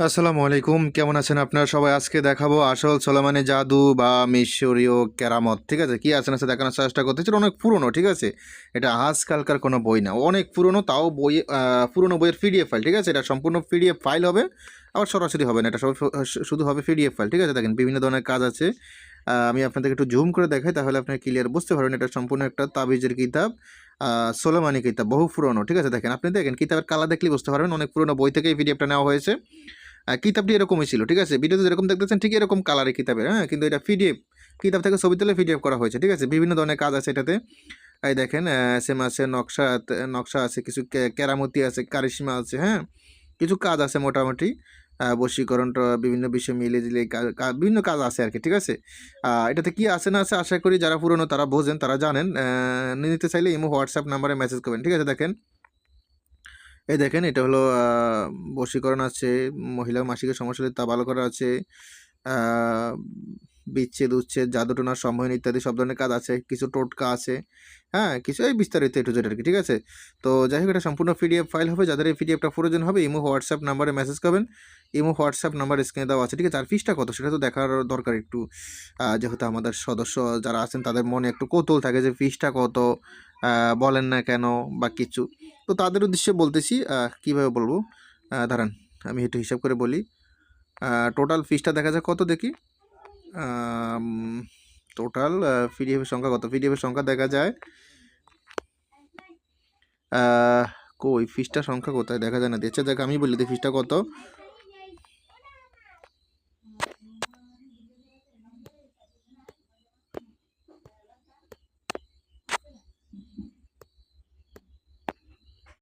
আসসালামু আলাইকুম, কেমন আছেন আপনারা সবাই? আজকে দেখাবো আসল সোলেমানি জাদু বা মিশরীয় কেরামত। ঠিক আছে, কি আছে না আছে দেখানোর চেষ্টা করতেছি। অনেক পুরনো, ঠিক আছে, এটা আজকালকার কোনো বই না, অনেক পুরনো। তাও বই পুরনো বইয়ের পিডিএফ ফাইল। ঠিক আছে, এটা সম্পূর্ণ পিডিএফ ফাইল হবে, আবার সরাসরি হবে না, এটা সব শুধু হবে পিডিএফ ফাইল। ঠিক আছে, দেখেন বিভিন্ন ধরনের কাজ আছে। আমি আপনাদেরকে একটু জুম করে দেখাই, তাহলে আপনি ক্লিয়ার বুঝতে পারবেন। এটা সম্পূর্ণ একটা তাবিজের কিতাব, সোলেমানি কিতাব, বহু পুরনো। ঠিক আছে, দেখেন, আপনি দেখেন কিতাবের কালার দেখলেই বুঝতে পারবেন অনেক পুরনো বই থেকে এই পিডিএফটা নেওয়া হয়েছে। কিতাবটি এরকমই ছিল। ঠিক আছে, ভিডিওতে যেরকম দেখতেছেন ঠিক এরকম কালারের কিতাবের, হ্যাঁ, কিন্তু এটা পিডিএফ, কিতাব থেকে ছবি তুলে পিডিএফ করা হয়েছে। ঠিক আছে, বিভিন্ন ধরনের কাজ আছে এটাতে। এই দেখেন, সেম আছে, নকশা নকশা আছে, কিছু কেরামতি আছে, কারিশমা আছে, হ্যাঁ, কিছু কাজ আছে মোটামুটি। বশীকরণ বিভিন্ন বিষয় মিলে দিলে বিভিন্ন কাজ আছে আর কি। ঠিক আছে, এটাতে কি আছে না আছে আশা করি যারা পুরনো তারা বোঝেন, তারা জানেন। নিতে চাইলে ইমো হোয়াটসঅ্যাপ নাম্বারে মেসেজ করবেন। ঠিক আছে, দেখেন, এই দেখেন, এটা হলো বশীকরণ আছে, মহিলা মাসিকের সমস্যা হলে তা ভালো করা আছে, আ বিচ্ছেদ, উচ্ছেদ, জাদুটোনা, সম্মোহন ইত্যাদি সব ধরনের কাজ আছে। কিছু টোটকা আছে, হ্যাঁ? কিছু এই বিস্তারিত A to Z আরকি, ঠিক আছে? তো যাই হোক, এটা সম্পূর্ণ পিডিএফ ফাইল হবে। যাদের এই পিডিএফটা প্রয়োজন হবে ইমো, হোয়াটসঅ্যাপ নাম্বারে মেসেজ করবেন। ইমো, হোয়াটসঅ্যাপ নাম্বার স্ক্রিনে দেওয়া আছে, ঠিক আছে? আর ফিসটা কত সেটা তো দেখার দরকার একটু। যেহেতু আমাদের সদস্য যারা আছেন তাদের মনে একটু কৌতূহল থাকে যে ফিসটা কত? আ বলেন না কেন বা কিছু। তো তাদের উদ্দেশ্যে বলতেছি, কিভাবে বলবো? দাঁড়ান, আমি একটু হিসাব করে বলি। টোটাল ফিসটা দেখা যাক কত দেখি। আম টোটাল পিডিএফ এর সংখ্যা কত? পিডিএফ এর সংখ্যা দেখা যায়, আ কই ফিসটার সংখ্যা কোথায়? দেখা যায় না। আচ্ছা যাক, আমি বলে দিই ফিসটা কত।